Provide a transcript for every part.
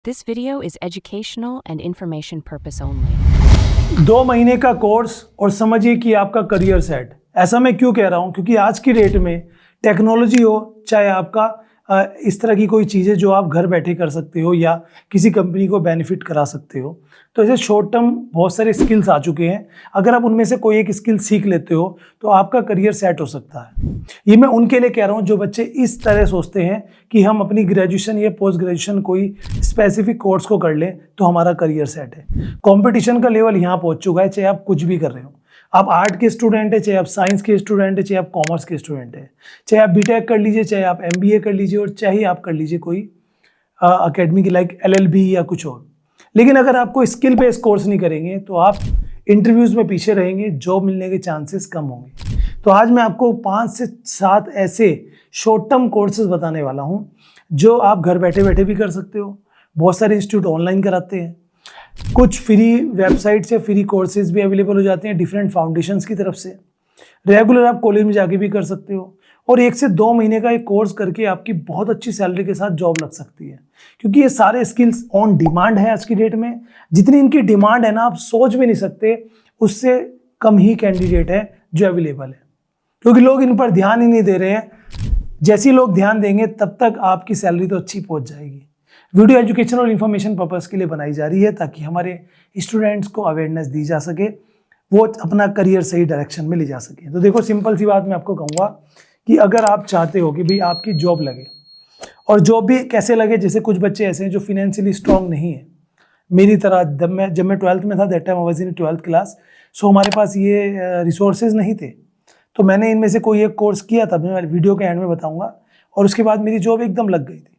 This video is educational and information purpose only. 2 महीने का course और समझिए कि आपका करियर सेट। ऐसा मैं क्यों कह रहा हूँ, क्योंकि आज की डेट में टेक्नोलॉजी हो, चाहे आपका इस तरह की कोई चीज़ें जो आप घर बैठे कर सकते हो या किसी कंपनी को बेनिफिट करा सकते हो, तो ऐसे शॉर्ट टर्म बहुत सारे स्किल्स आ चुके हैं। अगर आप उनमें से कोई एक स्किल सीख लेते हो तो आपका करियर सेट हो सकता है। ये मैं उनके लिए कह रहा हूँ जो बच्चे इस तरह सोचते हैं कि हम अपनी ग्रेजुएशन या पोस्ट ग्रेजुएशन कोई स्पेसिफिक कोर्स को कर लें तो हमारा करियर सेट है। कंपटीशन का लेवल यहाँ पहुँच चुका है, चाहे आप कुछ भी कर रहे हो। आप आर्ट के स्टूडेंट है, चाहे आप साइंस के स्टूडेंट है, चाहे आप कॉमर्स के स्टूडेंट है, चाहे आप बीटेक कर लीजिए, चाहे आप एमबीए कर लीजिए, और चाहे आप कर लीजिए कोई अकेडमी की लाइक एलएलबी या कुछ और। लेकिन अगर आप कोई स्किल बेस्ड कोर्स नहीं करेंगे तो आप इंटरव्यूज़ में पीछे रहेंगे, जॉब मिलने के चांसेस कम होंगे। तो आज मैं आपको 5 से 7 ऐसे शॉर्ट टर्म कोर्सेज बताने वाला हूँ जो आप घर बैठे बैठे भी कर सकते हो। बहुत सारे इंस्टीट्यूट ऑनलाइन कराते हैं, कुछ फ्री वेबसाइट्स या फ्री कोर्सेज भी अवेलेबल हो जाते हैं डिफरेंट फाउंडेशंस की तरफ से। रेगुलर आप कॉलेज में जाके भी कर सकते हो, और 1 से 2 महीने का एक कोर्स करके आपकी बहुत अच्छी सैलरी के साथ जॉब लग सकती है, क्योंकि ये सारे स्किल्स ऑन डिमांड है आज की डेट में। जितनी इनकी डिमांड है ना, आप सोच भी नहीं सकते, उससे कम ही कैंडिडेट है जो अवेलेबल है, क्योंकि लोग इन पर ध्यान ही नहीं दे रहे हैं। जैसे ही लोग ध्यान देंगे तब तक आपकी सैलरी तो अच्छी पहुंच जाएगी। वीडियो एजुकेशन और इन्फॉर्मेशन पर्पस के लिए बनाई जा रही है ताकि हमारे स्टूडेंट्स को अवेयरनेस दी जा सके, वो अपना करियर सही डायरेक्शन में ले जा सके। तो देखो, सिंपल सी बात मैं आपको कहूँगा कि अगर आप चाहते हो कि भाई आपकी जॉब लगे, और जॉब भी कैसे लगे, जैसे कुछ बच्चे ऐसे हैं जो फिनेंशियली स्ट्रांग नहीं है मेरी तरह। जब मैं 12th में था, that time I was in 12th class, so हमारे पास ये रिसोर्सेज नहीं थे। तो मैंने इनमें से कोई एक कोर्स किया था, मैं वीडियो के एंड में बताऊँगा, और उसके बाद मेरी जॉब एकदम लग गई थी।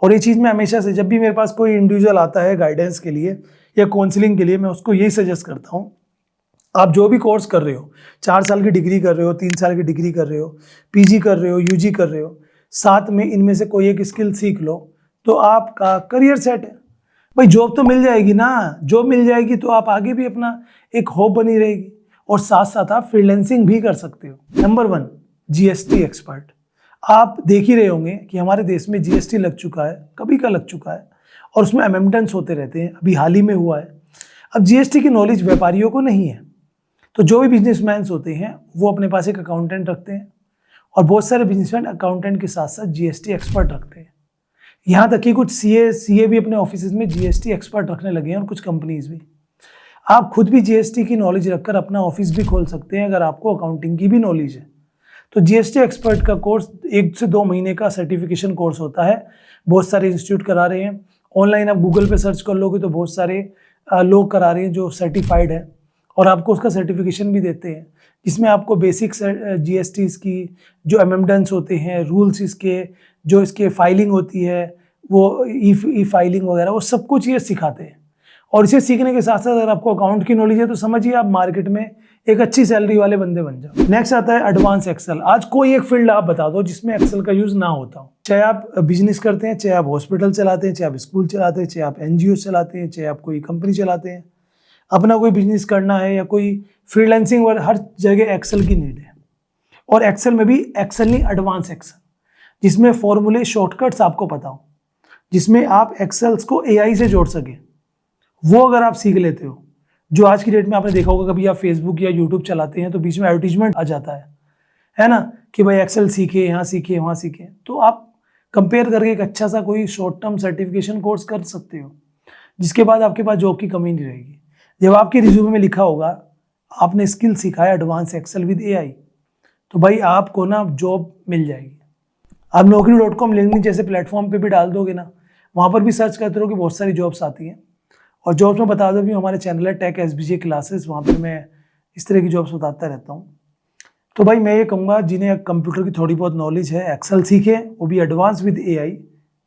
और ये चीज़ मैं हमेशा से, जब भी मेरे पास कोई इंडिविजुअल आता है गाइडेंस के लिए या काउंसलिंग के लिए, मैं उसको यही सजेस्ट करता हूँ, आप जो भी कोर्स कर रहे हो, 4 साल की डिग्री कर रहे हो, 3 साल की डिग्री कर रहे हो, पीजी कर रहे हो, यूजी कर रहे हो, साथ में इनमें से कोई एक स्किल सीख लो तो आपका करियर सेट है। भाई जॉब तो मिल जाएगी ना, जॉब मिल जाएगी तो आप आगे भी अपना एक होप बनी रहेगी, और साथ साथ आप फ्रीलांसिंग भी कर सकते हो। Number 1, GST expert. आप देख ही रहे होंगे कि हमारे देश में जीएसटी लग चुका है, कभी का लग चुका है, और उसमें अमेंडमेंट्स होते रहते हैं। अभी हाल ही में हुआ है। अब जीएसटी की नॉलेज व्यापारियों को नहीं है, तो जो भी बिजनेसमैन होते हैं वो अपने पास एक अकाउंटेंट रखते हैं, और बहुत सारे बिजनेसमैन अकाउंटेंट के साथ साथ जीएसटी एक्सपर्ट रखते हैं। यहाँ तक कि कुछ सीए भी अपने ऑफिस में जीएसटी एक्सपर्ट रखने लगे हैं, और कुछ कंपनीज भी। आप खुद भी जीएसटी की नॉलेज रखकर अपना ऑफिस भी खोल सकते हैं अगर आपको अकाउंटिंग की भी नॉलेज है। तो जीएसटी एक्सपर्ट का कोर्स 1 से 2 महीने का सर्टिफिकेशन कोर्स होता है। बहुत सारे इंस्टीट्यूट करा रहे हैं। ऑनलाइन आप गूगल पे सर्च कर लोगे तो बहुत सारे लोग करा रहे हैं जो सर्टिफाइड है, और आपको उसका सर्टिफिकेशन भी देते हैं, जिसमें आपको बेसिक जीएसटी की जो अमेंडमेंट्स होते हैं, रूल्स इसके, जो इसके फाइलिंग होती है, वो ई फाइलिंग वगैरह, वो सब कुछ ये सिखाते हैं। और इसे सीखने के साथ साथ अगर आपको अकाउंट की नॉलेज है तो समझिए आप मार्केट में एक अच्छी सैलरी वाले बंदे बन जाओ। नेक्स्ट आता है एडवांस एक्सेल। आज कोई एक फील्ड आप बता दो जिसमें एक्सेल का यूज ना होता हो। चाहे आप बिजनेस करते हैं, चाहे आप हॉस्पिटल चलाते हैं, चाहे आप स्कूल चलाते हैं, चाहे आप एनजीओ चलाते हैं, चाहे आप कोई कंपनी चलाते हैं, अपना कोई बिजनेस करना है या कोई फ्रीलांसिंग, और हर जगह एक्सेल की नीड है। और एक्सेल में भी एक्सेल नहीं, एडवांस एक्सेल, जिसमें फॉर्मूले शॉर्टकट्स आपको पता हो, जिसमें आप एक्सेल्स को एआई से जोड़ सकें, वो अगर आप सीख लेते हो। जो आज की डेट में आपने देखा होगा, कभी आप फेसबुक या यूट्यूब चलाते हैं तो बीच में एडवर्टीजमेंट आ जाता है ना, कि भाई एक्सेल सीखे, यहाँ सीखे, वहाँ सीखे। तो आप कंपेयर करके एक अच्छा सा कोई शॉर्ट टर्म सर्टिफिकेशन कोर्स कर सकते हो, जिसके बाद आपके पास जॉब की कमी नहीं रहेगी। जब आपके रिज्यूमे में लिखा होगा आपने स्किल सीखा है एडवांस एक्सेल विद एआई, तो भाई आपको ना जॉब मिल जाएगी। आप naukri.com, लिंक्डइन जैसे प्लेटफॉर्म पे भी डाल दोगे ना, वहाँ पर भी सर्च करते रहो कि बहुत सारी जॉब्स आती हैं। और जॉब्स में बता दो भी, हमारे चैनल है टेक एसबीजे क्लासेस, वहाँ पर मैं इस तरह की जॉब्स बताता रहता हूँ। तो भाई मैं ये कहूँगा जिन्हें कंप्यूटर की थोड़ी बहुत नॉलेज है, एक्सेल सीखे, वो भी एडवांस विद एआई,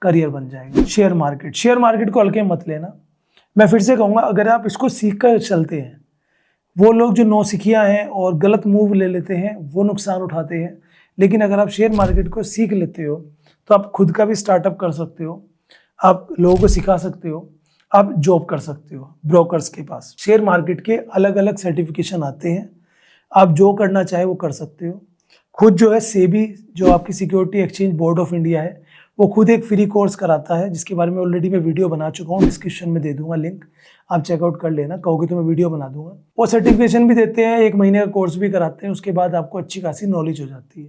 करियर बन जाएगा। शेयर मार्केट को हल्के मत लेना। मैं फिर से कहूँगा, अगर आप इसको सीख कर चलते हैं, वो लोग जो नौसिखिया हैं और गलत मूव ले लेते हैं वो नुकसान उठाते हैं। लेकिन अगर आप शेयर मार्केट को सीख लेते हो तो आप खुद का भी स्टार्टअप कर सकते हो, आप लोगों को सिखा सकते हो, आप जॉब कर सकते हो ब्रोकर्स के पास। शेयर मार्केट के अलग अलग सर्टिफिकेशन आते हैं, आप जो करना चाहे वो कर सकते हो। खुद जो है सेबी, जो आपकी security exchange board of India है, वो खुद एक फ्री कोर्स कराता है जिसके बारे में ऑलरेडी मैं वीडियो बना चुका हूँ, डिस्क्रिप्शन में दे दूंगा लिंक, आप चेकआउट कर लेना, कहोगे तो मैं वीडियो बना दूंगा। वो सर्टिफिकेशन भी देते हैं, 1 महीने का कोर्स भी कराते हैं, उसके बाद आपको अच्छी खासी नॉलेज हो जाती है।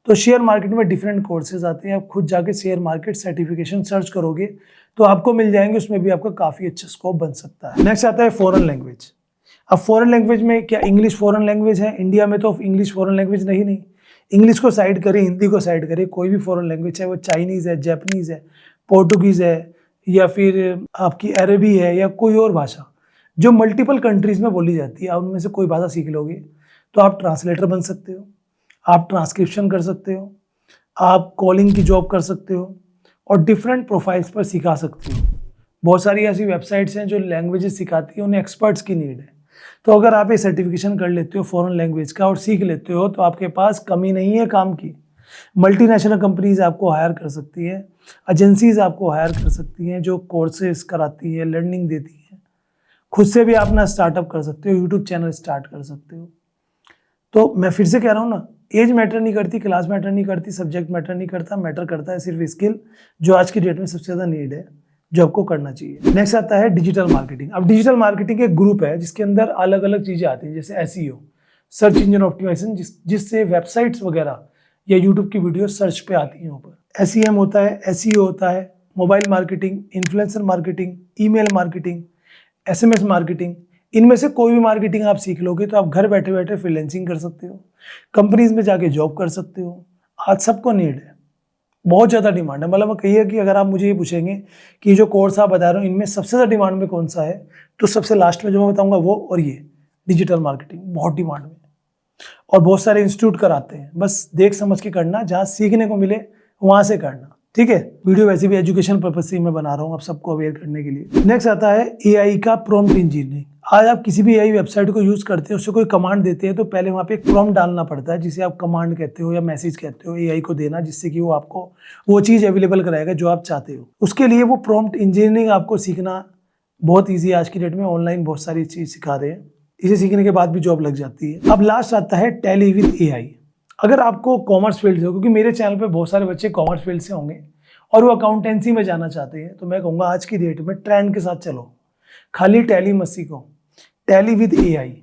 तो शेयर मार्केट में डिफरेंट कोर्सेज आते हैं, आप खुद जाके शेयर मार्केट सर्टिफिकेशन सर्च करोगे तो आपको मिल जाएंगे, उसमें भी आपका काफ़ी अच्छा स्कोप बन सकता है। नेक्स्ट आता है फॉरेन लैंग्वेज। अब फॉरेन लैंग्वेज में क्या इंग्लिश फॉरेन लैंग्वेज है? इंडिया में तो इंग्लिश फॉरेन लैंग्वेज नहीं। इंग्लिश को साइड करें, हिंदी को साइड करें, कोई भी फॉरेन लैंग्वेज है, वो चाइनीज़ है, जापानीज़ है, पोर्टुगीज़ है, या फिर आपकी अरबी है, या कोई और भाषा जो मल्टीपल कंट्रीज़ में बोली जाती है, आप उनमें से कोई भाषा सीख लोगे तो आप ट्रांसलेटर बन सकते हो, आप ट्रांसक्रिप्शन कर सकते हो, आप कॉलिंग की जॉब कर सकते हो और डिफरेंट प्रोफाइल्स पर सिखा सकते हो। बहुत सारी ऐसी वेबसाइट्स हैं जो लैंग्वेजेस सिखाती हैं, उन्हें एक्सपर्ट्स की नीड है। तो अगर आप ये सर्टिफिकेशन कर लेते हो फॉरेन लैंग्वेज का और सीख लेते हो तो आपके पास कमी नहीं है काम की। मल्टीनेशनल कंपनीज आपको हायर कर सकती है, एजेंसीज आपको हायर कर सकती हैं जो कोर्सेज कराती है, लर्निंग देती है। खुद से भी आप अपना स्टार्टअप कर सकते हो, यूट्यूब चैनल स्टार्ट कर सकते हो। तो मैं फिर से कह रहा हूँ ना, एज मैटर नहीं करती, क्लास मैटर नहीं करती, सब्जेक्ट मैटर नहीं करता, मैटर करता है सिर्फ स्किल, जो आज की डेट में सबसे ज़्यादा नीड है, जो आपको करना चाहिए। नेक्स्ट आता है डिजिटल मार्केटिंग। अब डिजिटल मार्केटिंग एक ग्रुप है जिसके अंदर अलग अलग चीज़ें आती हैं, जैसे एसईओ, सर्च इंजन ऑप्टिमाइजेशन, जिससे वेबसाइट्स वगैरह या यूट्यूब की वीडियो सर्च पे आती हैं ऊपर। एसईएम होता है, एसईओ होता है, mobile marketing, influencer marketing, email marketing, SMS marketing. इनमें से कोई भी मार्केटिंग आप सीख लोगे तो आप घर बैठे बैठे फ्रीलांसिंग कर सकते हो, कंपनीज में जाके जॉब कर सकते हो। आज सबको नीड है, बहुत ज़्यादा डिमांड है। मतलब कहिए कि अगर आप मुझे ये पूछेंगे कि जो कोर्स आप बता रहे हो इनमें सबसे ज़्यादा डिमांड में कौन सा है, तो सबसे लास्ट में जो मैं बताऊंगा वो और ये डिजिटल मार्केटिंग बहुत डिमांड में, और बहुत सारे इंस्टीट्यूट कराते हैं। बस देख समझ के करना, जहाँ सीखने को मिले वहाँ से करना, ठीक है। वीडियो वैसे भी एजुकेशन पर्पज से मैं बना रहा हूँ, आप सबको अवेयर करने के लिए। नेक्स्ट आता है एआई का प्रॉम्प्ट इंजीनियरिंग। आज आप किसी भी एआई वेबसाइट को यूज़ करते हैं, उससे कोई कमांड देते हैं तो पहले वहाँ पे एक प्रॉम्प्ट डालना पड़ता है, जिसे आप कमांड कहते हो या मैसेज कहते हो, एआई को देना, जिससे कि वो आपको वो चीज़ अवेलेबल कराएगा जो आप चाहते हो। उसके लिए वो प्रॉम्प्ट इंजीनियरिंग आपको सीखना बहुत ईजी है। आज की डेट में ऑनलाइन बहुत सारी चीज़ सिखा रहे हैं, इसे सीखने के बाद भी जॉब लग जाती है। अब लास्ट आता है टैली विद एआई। अगर आपको कॉमर्स फील्ड से हो, क्योंकि मेरे चैनल पे बहुत सारे बच्चे कॉमर्स फील्ड से होंगे और वो अकाउंटेंसी में जाना चाहते हैं, तो मैं कहूँगा आज की डेट में ट्रेंड के साथ चलो, खाली टैली मत सीखो, टैली विद एआई।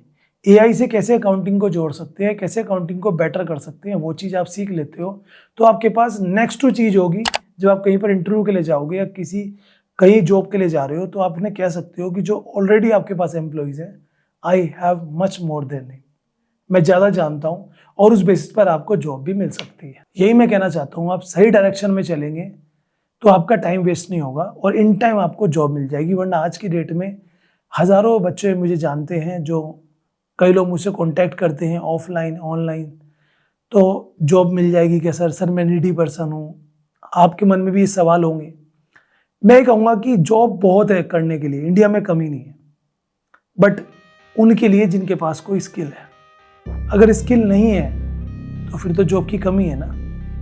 एआई से कैसे अकाउंटिंग को जोड़ सकते हैं, कैसे अकाउंटिंग को बेटर कर सकते हैं, वो चीज़ आप सीख लेते हो तो आपके पास नेक्स्ट चीज़ होगी। जब आप कहीं पर इंटरव्यू के लिए जाओगे या कहीं जॉब के लिए जा रहे हो तो आप उन्हें कह सकते हो कि जो ऑलरेडी आपके पास एम्प्लॉइज़ हैं, I have much more than him, मैं ज़्यादा जानता हूँ, और उस बेसिस पर आपको जॉब भी मिल सकती है। यही मैं कहना चाहता हूँ, आप सही डायरेक्शन में चलेंगे तो आपका टाइम वेस्ट नहीं होगा और इन टाइम आपको जॉब मिल जाएगी। वरना आज की डेट में हज़ारों बच्चे मुझे जानते हैं, जो कई लोग मुझसे कांटेक्ट करते हैं ऑफलाइन ऑनलाइन, तो जॉब मिल जाएगी क्या सर मैं नीडी पर्सन हूँ। आपके मन में भी ये सवाल होंगे। मैं कहूँगा कि जॉब बहुत है करने के लिए, इंडिया में कमी नहीं है, बट उनके लिए जिनके पास कोई स्किल है। अगर स्किल नहीं है तो फिर तो जॉब की कमी है ना,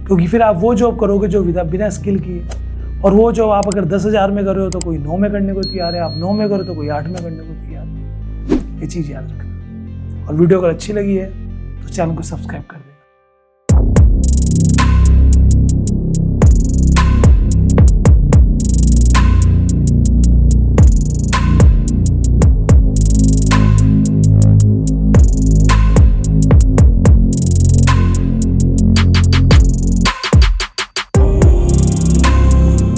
क्योंकि फिर आप वो जॉब करोगे जो बिना स्किल की है, और वो जॉब आप अगर 10,000 में कर रहे हो तो कोई 9 में करने को तैयार है, आप 9 में करो तो कोई 8 में करने को तैयार है। ये चीज़ याद रखना। और वीडियो अगर अच्छी लगी है तो चैनल को सब्सक्राइब कर